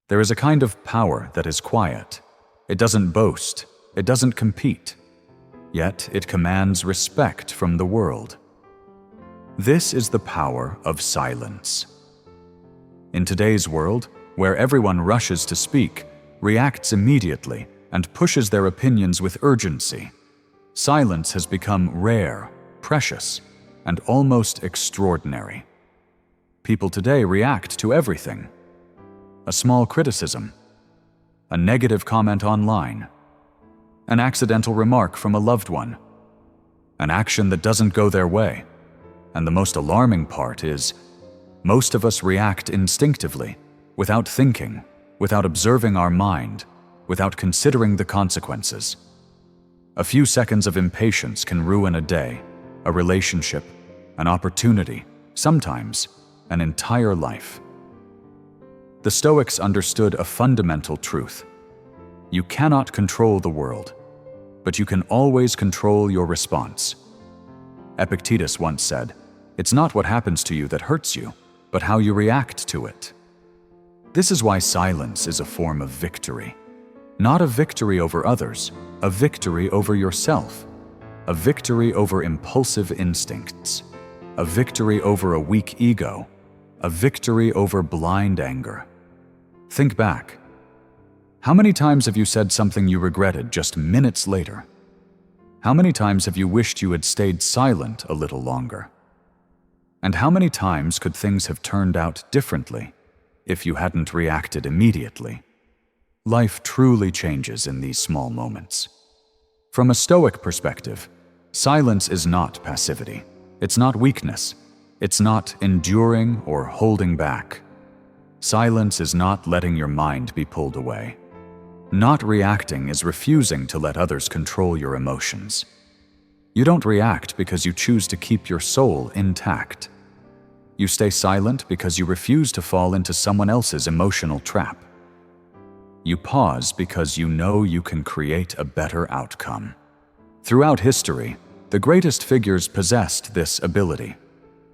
There is a kind of power that is quiet. It doesn't boast. It doesn't compete. Yet it commands respect from the world. This is the power of silence. In today's world, where everyone rushes to speak, reacts immediately, and pushes their opinions with urgency, silence has become rare, precious, and almost extraordinary. People today react to everything. A small criticism, a negative comment online, an accidental remark from a loved one, an action that doesn't go their way. And the most alarming part is, most of us react instinctively, without thinking, without observing our mind, without considering the consequences. A few seconds of impatience can ruin a day, a relationship, an opportunity, sometimes an entire life. The Stoics understood a fundamental truth. You cannot control the world, but you can always control your response. Epictetus once said, "It's not what happens to you that hurts you, but how you react to it." This is why silence is a form of victory. Not a victory over others, a victory over yourself, a victory over impulsive instincts, a victory over a weak ego, a victory over blind anger. Think back. How many times have you said something you regretted just minutes later? How many times have you wished you had stayed silent a little longer? And how many times could things have turned out differently if you hadn't reacted immediately? Life truly changes in these small moments. From a Stoic perspective, silence is not passivity. It's not weakness. It's not enduring or holding back. Silence is not letting your mind be pulled away. Not reacting is refusing to let others control your emotions. You don't react because you choose to keep your soul intact. You stay silent because you refuse to fall into someone else's emotional trap. You pause because you know you can create a better outcome. Throughout history, the greatest figures possessed this ability.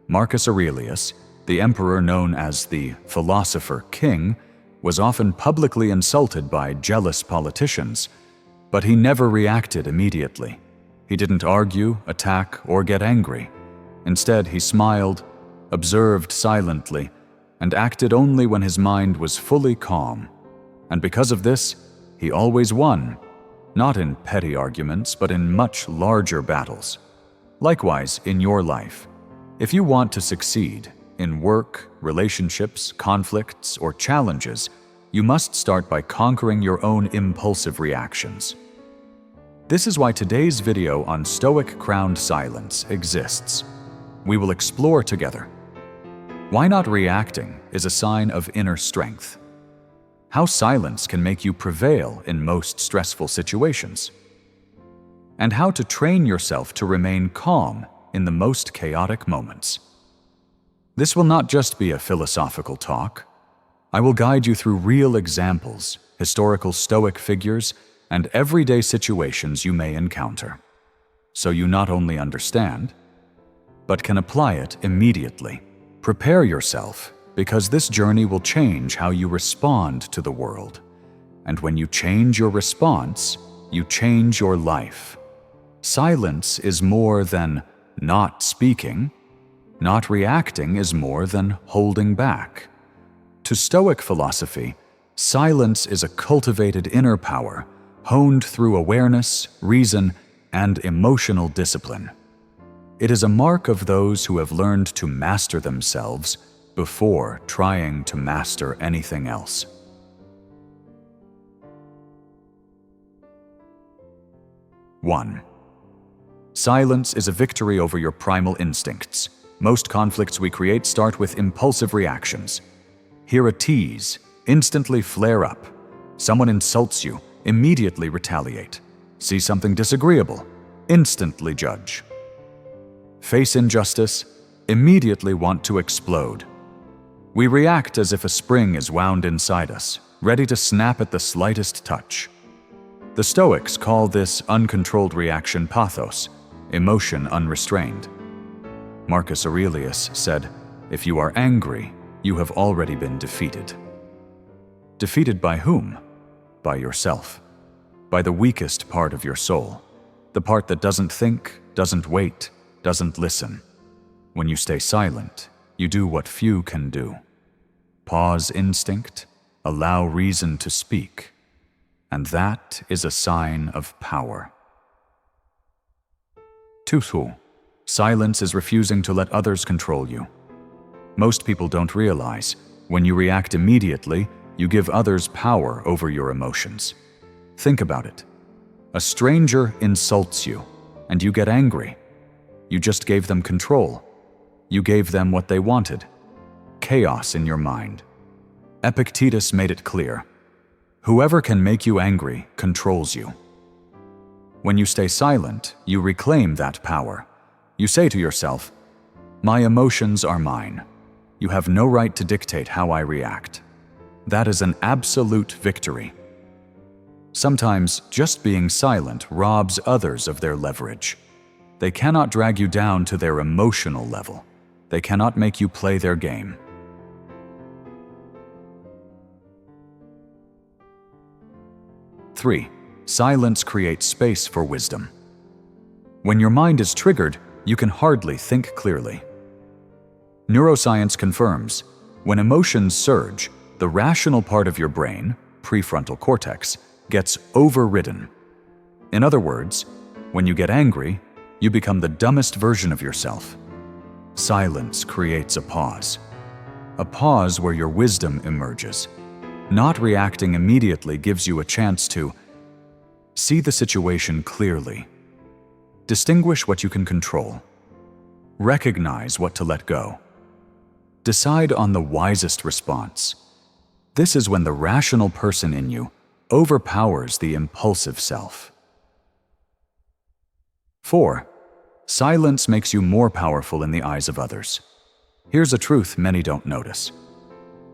Marcus Aurelius, the emperor known as the philosopher king, was often publicly insulted by jealous politicians, but he never reacted immediately. He didn't argue, attack, or get angry. Instead, he smiled, observed silently, and acted only when his mind was fully calm. And because of this, he always won, not in petty arguments, but in much larger battles. Likewise, in your life, if you want to succeed in work, relationships, conflicts, or challenges, you must start by conquering your own impulsive reactions. This is why today's video on Stoic Crowned Silence exists. We will explore together why not reacting is a sign of inner strength, how silence can make you prevail in most stressful situations, and how to train yourself to remain calm in the most chaotic moments. This will not just be a philosophical talk. I will guide you through real examples, historical Stoic figures, and everyday situations you may encounter, so you not only understand, but can apply it immediately. Prepare yourself, because this journey will change how you respond to the world. And when you change your response, you change your life. Silence is more than not speaking. Not reacting is more than holding back. To Stoic philosophy, silence is a cultivated inner power, honed through awareness, reason, and emotional discipline. It is a mark of those who have learned to master themselves before trying to master anything else. 1. Silence is a victory over your primal instincts. Most conflicts we create start with impulsive reactions. Hear a tease, instantly flare up. Someone insults you, immediately retaliate. See something disagreeable, instantly judge. Face injustice, immediately want to explode. We react as if a spring is wound inside us, ready to snap at the slightest touch. The Stoics call this uncontrolled reaction pathos, emotion unrestrained. Marcus Aurelius said, "If you are angry, you have already been defeated." Defeated by whom? By yourself. By the weakest part of your soul. The part that doesn't think, doesn't wait, doesn't listen. When you stay silent, you do what few can do. Pause instinct, allow reason to speak. And that is a sign of power. Tutu. Silence is refusing to let others control you. Most people don't realize, when you react immediately, you give others power over your emotions. Think about it. A stranger insults you, and you get angry. You just gave them control. You gave them what they wanted. Chaos in your mind. Epictetus made it clear. Whoever can make you angry controls you. When you stay silent, you reclaim that power. You say to yourself, "My emotions are mine. You have no right to dictate how I react." That is an absolute victory. Sometimes just being silent robs others of their leverage. They cannot drag you down to their emotional level. They cannot make you play their game. Three, silence creates space for wisdom. When your mind is triggered, you can hardly think clearly. Neuroscience confirms, when emotions surge, the rational part of your brain, prefrontal cortex, gets overridden. In other words, when you get angry, you become the dumbest version of yourself. Silence creates a pause where your wisdom emerges. Not reacting immediately gives you a chance to see the situation clearly, distinguish what you can control, recognize what to let go, decide on the wisest response. This is when the rational person in you overpowers the impulsive self. 4. Silence makes you more powerful in the eyes of others. Here's a truth many don't notice.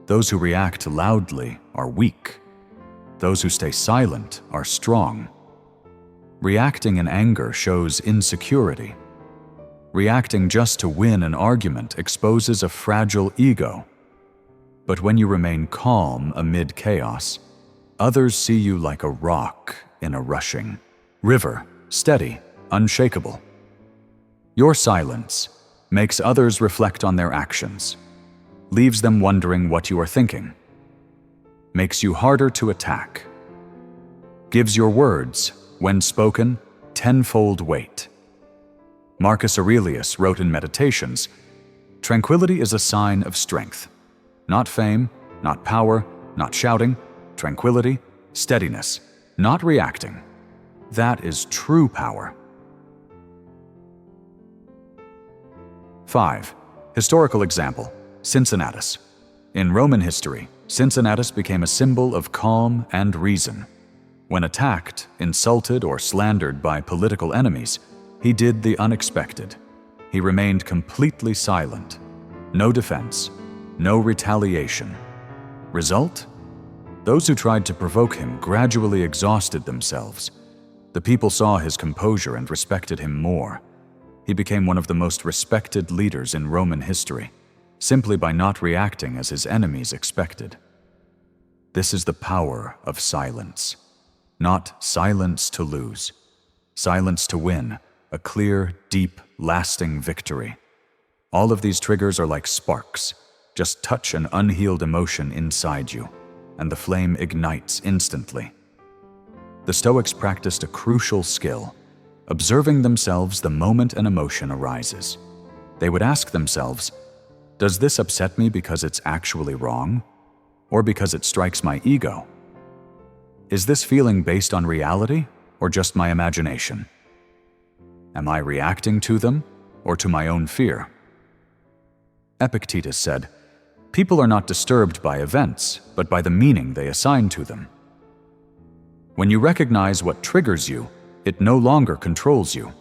Those who react loudly are weak. Those who stay silent are strong. Reacting in anger shows insecurity. Reacting just to win an argument exposes a fragile ego. But when you remain calm amid chaos, others see you like a rock in a rushing river, steady, unshakable. Your silence makes others reflect on their actions, leaves them wondering what you are thinking, makes you harder to attack, gives your words, when spoken, tenfold weight. Marcus Aurelius wrote in Meditations, "Tranquility is a sign of strength. Not fame, not power, not shouting, tranquility, steadiness, not reacting. That is true power." 5. Historical example, Cincinnatus. In Roman history, Cincinnatus became a symbol of calm and reason. When attacked, insulted, or slandered by political enemies, he did the unexpected. He remained completely silent. No defense, no retaliation. Result? Those who tried to provoke him gradually exhausted themselves. The people saw his composure and respected him more. He became one of the most respected leaders in Roman history, simply by not reacting as his enemies expected. This is the power of silence. Not silence to lose, silence to win, a clear, deep, lasting victory. All of these triggers are like sparks. Just touch an unhealed emotion inside you, and the flame ignites instantly. The Stoics practiced a crucial skill, observing themselves the moment an emotion arises. They would ask themselves, does this upset me because it's actually wrong, or because it strikes my ego? Is this feeling based on reality, or just my imagination? Am I reacting to them, or to my own fear? Epictetus said, "People are not disturbed by events, but by the meaning they assign to them." When you recognize what triggers you, it no longer controls you.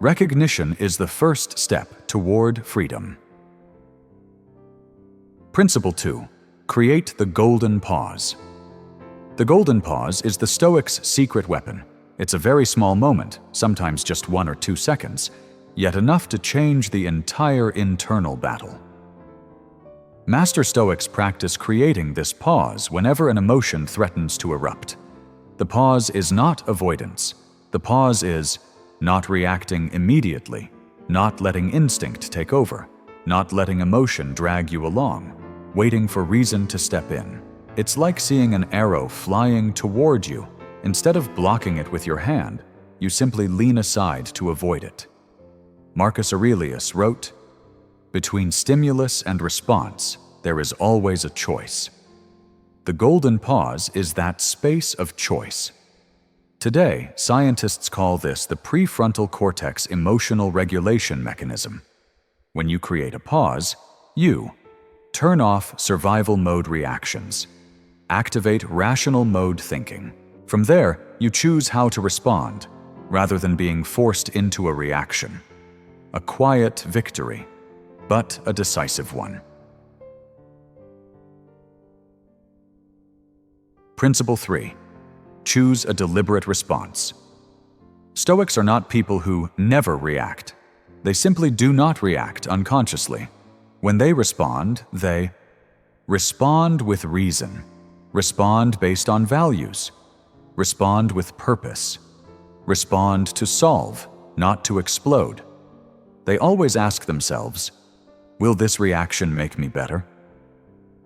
Recognition is the first step toward freedom. Principle 2. Create the golden pause. The golden pause is the Stoics' secret weapon. It's a very small moment, sometimes just 1 or 2 seconds, yet enough to change the entire internal battle. Master Stoics practice creating this pause whenever an emotion threatens to erupt. The pause is not avoidance. The pause is not reacting immediately, not letting instinct take over, not letting emotion drag you along, waiting for reason to step in. It's like seeing an arrow flying toward you. Instead of blocking it with your hand, you simply lean aside to avoid it. Marcus Aurelius wrote, "Between stimulus and response, there is always a choice." The golden pause is that space of choice. Today, scientists call this the prefrontal cortex emotional regulation mechanism. When you create a pause, you turn off survival mode reactions, activate rational mode thinking. From there, you choose how to respond, rather than being forced into a reaction. A quiet victory, but a decisive one. Principle 3. Choose a deliberate response. Stoics are not people who never react. They simply do not react unconsciously. When they respond with reason, respond based on values, respond with purpose, respond to solve, not to explode. They always ask themselves, will this reaction make me better?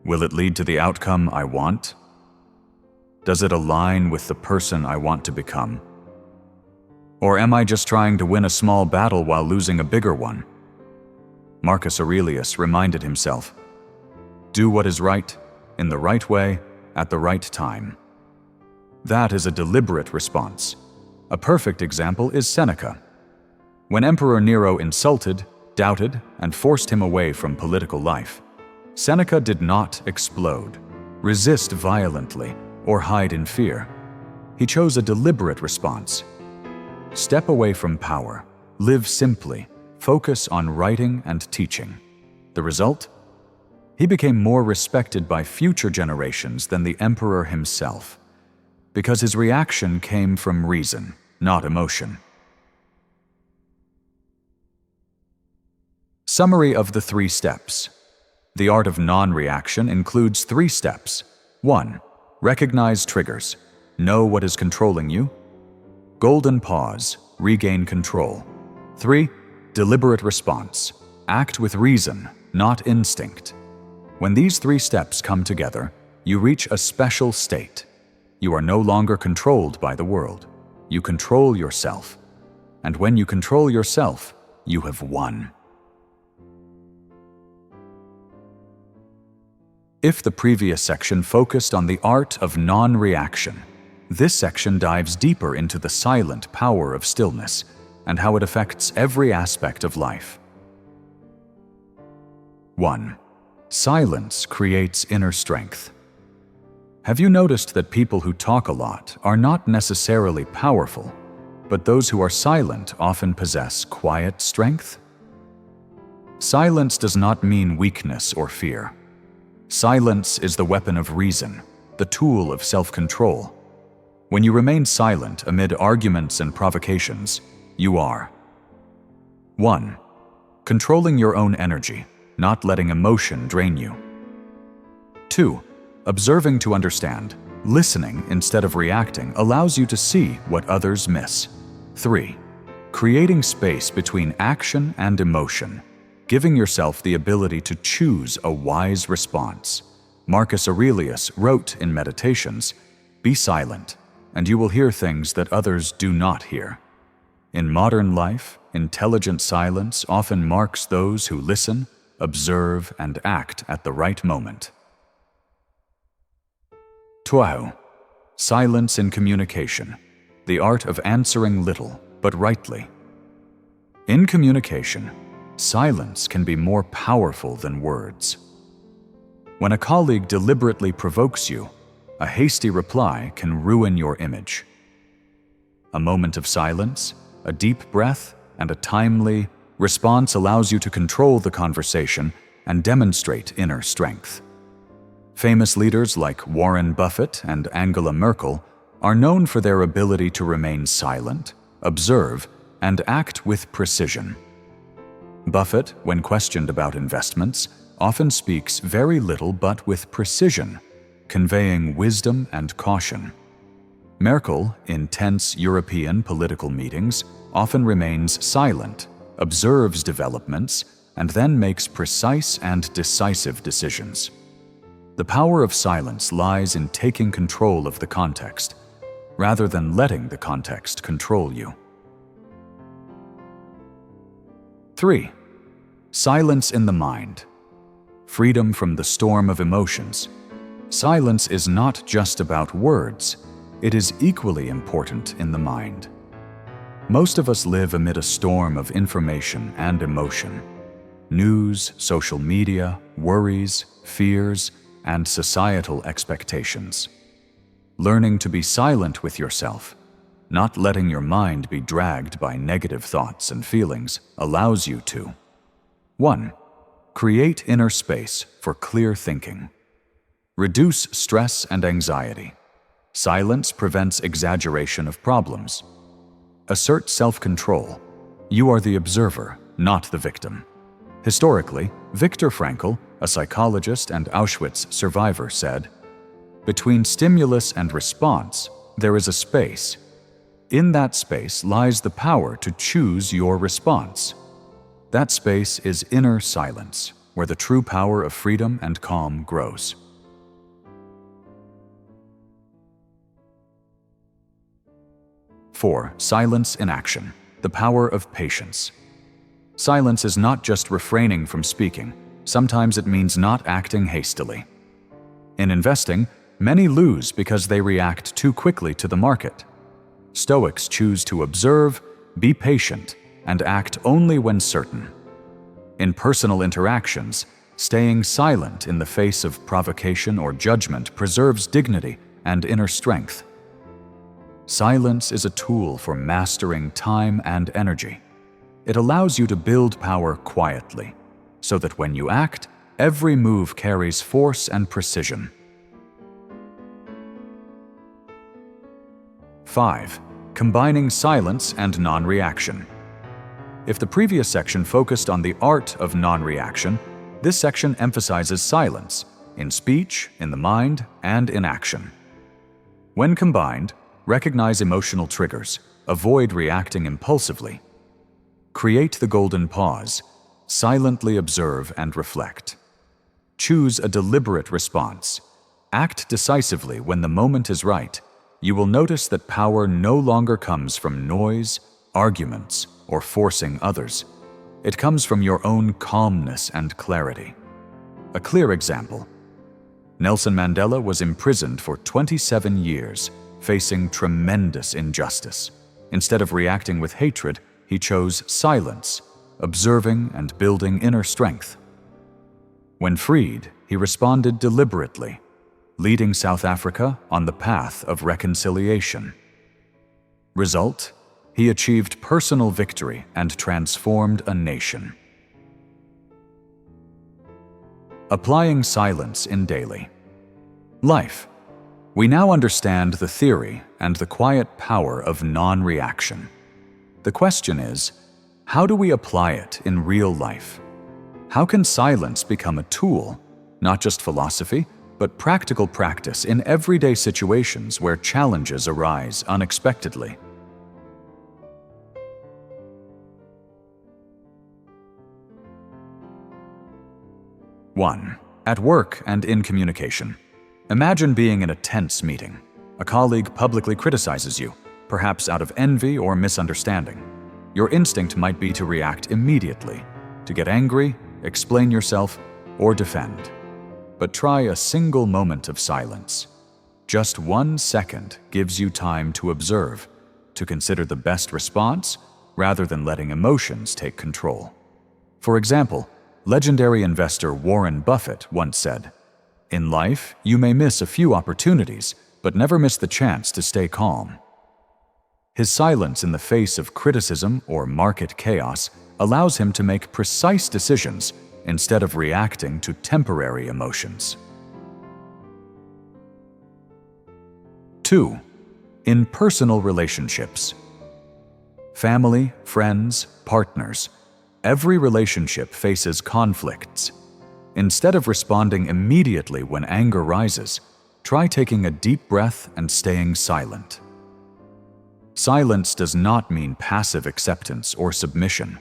Will it lead to the outcome I want? Does it align with the person I want to become? Or am I just trying to win a small battle while losing a bigger one? Marcus Aurelius reminded himself, do what is right, in the right way, at the right time. That is a deliberate response. A perfect example is Seneca. When Emperor Nero insulted, doubted, and forced him away from political life, Seneca did not explode, resist violently, or hide in fear. He chose a deliberate response. Step away from power, live simply, focus on writing and teaching. The result? He became more respected by future generations than the emperor himself, because his reaction came from reason, not emotion. Summary of the 3 steps. The art of non-reaction includes 3 steps. 1. Recognize triggers. Know what is controlling you. Golden pause. Regain control. 3. Deliberate response. Act with reason, not instinct. When these 3 steps come together, you reach a special state. You are no longer controlled by the world. You control yourself. And when you control yourself, you have won. If the previous section focused on the art of non-reaction, this section dives deeper into the silent power of stillness and how it affects every aspect of life. 1. Silence creates inner strength. Have you noticed that people who talk a lot are not necessarily powerful, but those who are silent often possess quiet strength? Silence does not mean weakness or fear. Silence is the weapon of reason, the tool of self-control. When you remain silent amid arguments and provocations, you are 1. Controlling your own energy, not letting emotion drain you. 2. Observing to understand, listening instead of reacting allows you to see what others miss. 3. Creating space between action and emotion, giving yourself the ability to choose a wise response. Marcus Aurelius wrote in Meditations, "Be silent, and you will hear things that others do not hear." In modern life, intelligent silence often marks those who listen, observe, and act at the right moment. 2. Silence in communication, the art of answering little, but rightly. In communication, silence can be more powerful than words. When a colleague deliberately provokes you, a hasty reply can ruin your image. A moment of silence, a deep breath, and a timely response allows you to control the conversation and demonstrate inner strength. Famous leaders like Warren Buffett and Angela Merkel are known for their ability to remain silent, observe, and act with precision. Buffett, when questioned about investments, often speaks very little but with precision, conveying wisdom and caution. Merkel, in tense European political meetings, often remains silent, observes developments, and then makes precise and decisive decisions. The power of silence lies in taking control of the context, rather than letting the context control you. 3. Silence in the mind. Freedom from the storm of emotions. Silence is not just about words, it is equally important in the mind. Most of us live amid a storm of information and emotion. News, social media, worries, fears, and societal expectations. Learning to be silent with yourself, not letting your mind be dragged by negative thoughts and feelings, allows you to 1. Create inner space for clear thinking. Reduce stress and anxiety. Silence prevents exaggeration of problems. Assert self-control. You are the observer, not the victim. Historically, Viktor Frankl, a psychologist and Auschwitz survivor, said, "Between stimulus and response, there is a space. In that space lies the power to choose your response. That space is inner silence, where the true power of freedom and calm grows." 4. Silence in action. The power of patience. Silence is not just refraining from speaking. Sometimes it means not acting hastily. In investing, many lose because they react too quickly to the market. Stoics choose to observe, be patient, and act only when certain. In personal interactions, staying silent in the face of provocation or judgment preserves dignity and inner strength. Silence is a tool for mastering time and energy. It allows you to build power quietly, so that when you act, every move carries force and precision. 5. Combining silence and non-reaction. If the previous section focused on the art of non-reaction, this section emphasizes silence, in speech, in the mind, and in action. When combined, recognize emotional triggers, avoid reacting impulsively. Create the golden pause, silently observe and reflect. Choose a deliberate response. Act decisively when the moment is right. You will notice that power no longer comes from noise, arguments, or forcing others. It comes from your own calmness and clarity. A clear example. Nelson Mandela was imprisoned for 27 years, facing tremendous injustice. Instead of reacting with hatred, he chose silence, observing and building inner strength. When freed, he responded deliberately, leading South Africa on the path of reconciliation. Result: he achieved personal victory and transformed a nation. Applying silence in daily life. We now understand the theory and the quiet power of non-reaction. The question is, how do we apply it in real life? How can silence become a tool, not just philosophy, but practical practice in everyday situations where challenges arise unexpectedly? One, at work and in communication. Imagine being in a tense meeting. A colleague publicly criticizes you, perhaps out of envy or misunderstanding. Your instinct might be to react immediately, to get angry, explain yourself, or defend. But try a single moment of silence. Just 1 second gives you time to observe, to consider the best response, rather than letting emotions take control. For example, legendary investor Warren Buffett once said, "In life, you may miss a few opportunities, but never miss the chance to stay calm." His silence in the face of criticism or market chaos allows him to make precise decisions instead of reacting to temporary emotions. 2. In personal relationships. Family, friends, partners. Every relationship faces conflicts. Instead of responding immediately when anger rises, try taking a deep breath and staying silent. Silence does not mean passive acceptance or submission.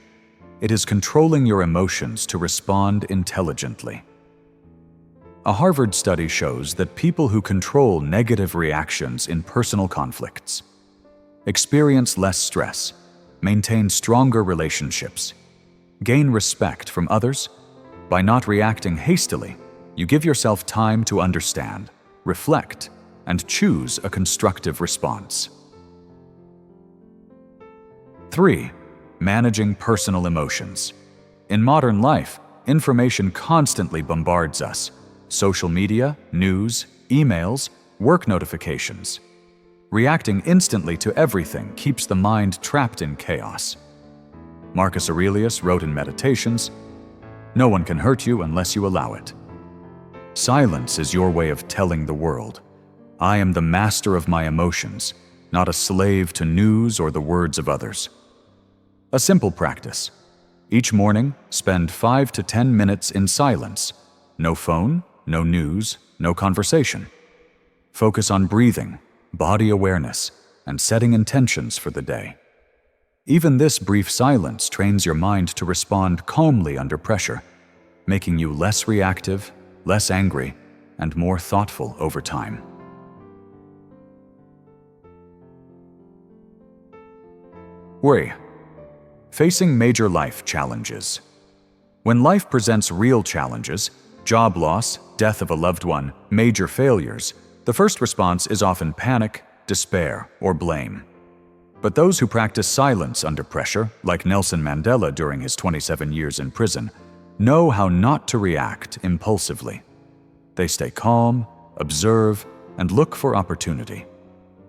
It is controlling your emotions to respond intelligently. A Harvard study shows that people who control negative reactions in personal conflicts experience less stress, maintain stronger relationships, gain respect from others. By not reacting hastily, you give yourself time to understand, reflect, and choose a constructive response. 3. Managing personal emotions. In modern life, information constantly bombards us. Social media, news, emails, work notifications. Reacting instantly to everything keeps the mind trapped in chaos. Marcus Aurelius wrote in Meditations, "No one can hurt you unless you allow it." Silence is your way of telling the world, "I am the master of my emotions, not a slave to news or the words of others." A simple practice. Each morning, spend 5 to 10 minutes in silence. No phone, no news, no conversation. Focus on breathing, body awareness, and setting intentions for the day. Even this brief silence trains your mind to respond calmly under pressure, making you less reactive, less angry, and more thoughtful over time. Worry. Facing major life challenges. When life presents real challenges, job loss, death of a loved one, major failures, the first response is often panic, despair, or blame. But those who practice silence under pressure, like Nelson Mandela during his 27 years in prison, know how not to react impulsively. They stay calm, observe, and look for opportunity.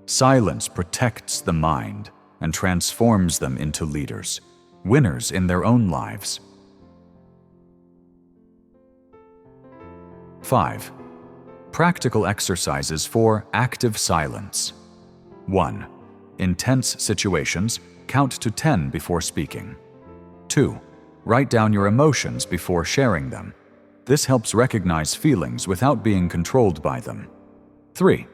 Silence protects the mind and transforms them into leaders, winners in their own lives. 5. Practical exercises for active silence. 1. Intense situations, count to 10 before speaking. 2. Write down your emotions before sharing them. This helps recognize feelings without being controlled by them. 3.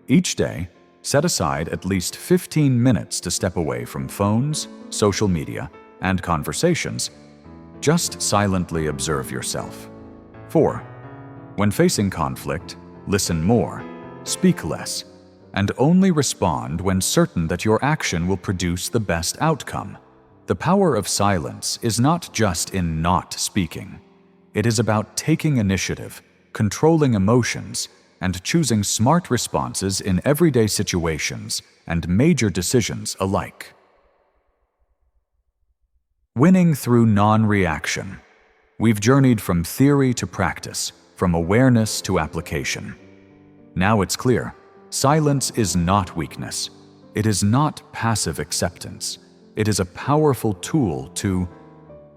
Each day, set aside at least 15 minutes to step away from phones, social media, and conversations. Just silently observe yourself. 4. When facing conflict, listen more, speak less, and only respond when certain that your action will produce the best outcome. The power of silence is not just in not speaking. It is about taking initiative, controlling emotions, and choosing smart responses in everyday situations and major decisions alike. Winning through non-reaction. We've journeyed from theory to practice, from awareness to application. Now it's clear. Silence is not weakness. It is not passive acceptance. It is a powerful tool to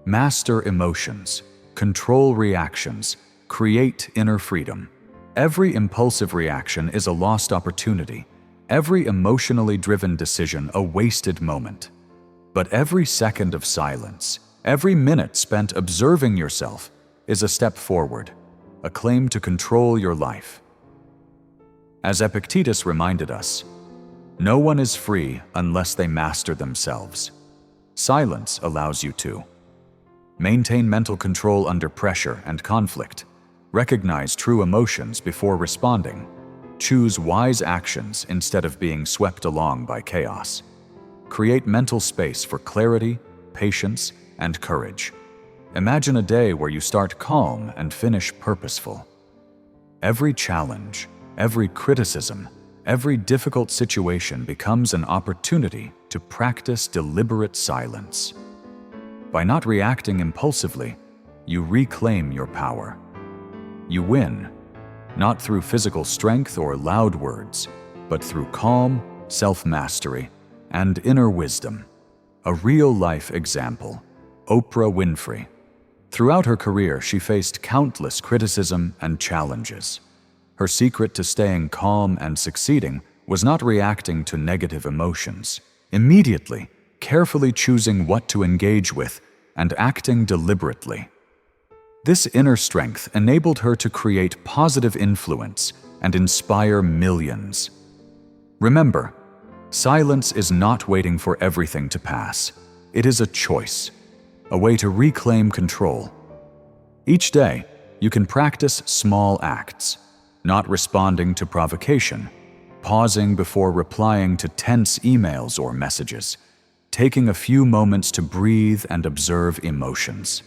master emotions, control reactions, create inner freedom. Every impulsive reaction is a lost opportunity, every emotionally driven decision a wasted moment. But every second of silence, every minute spent observing yourself, is a step forward, a claim to control your life. As Epictetus reminded us, no one is free unless they master themselves. Silence allows you to maintain mental control under pressure and conflict, recognize true emotions before responding, choose wise actions instead of being swept along by chaos, create mental space for clarity, patience, and courage. Imagine a day where you start calm and finish purposeful. Every challenge, every criticism, every difficult situation becomes an opportunity to practice deliberate silence. By not reacting impulsively, you reclaim your power. You win, not through physical strength or loud words, but through calm, self-mastery, and inner wisdom. A real-life example, Oprah Winfrey. Throughout her career, she faced countless criticism and challenges. Her secret to staying calm and succeeding was not reacting to negative emotions. Immediately, carefully choosing what to engage with and acting deliberately. This inner strength enabled her to create positive influence and inspire millions. Remember, silence is not waiting for everything to pass. It is a choice, a way to reclaim control. Each day, you can practice small acts, not responding to provocation, pausing before replying to tense emails or messages, taking a few moments to breathe and observe emotions.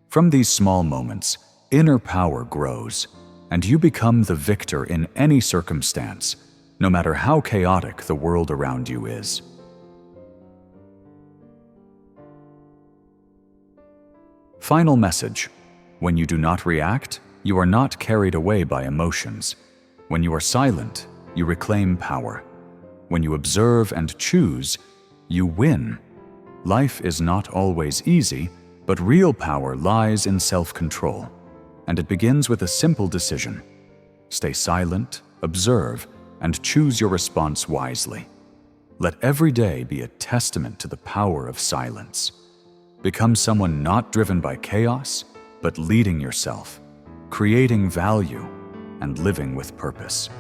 From these small moments, inner power grows, and you become the victor in any circumstance, no matter how chaotic the world around you is. Final message: when you do not react, you are not carried away by emotions. When you are silent, you reclaim power. When you observe and choose, you win. Life is not always easy, but real power lies in self-control, and it begins with a simple decision. Stay silent, observe, and choose your response wisely. Let every day be a testament to the power of silence. Become someone not driven by chaos, but leading yourself, creating value, and living with purpose.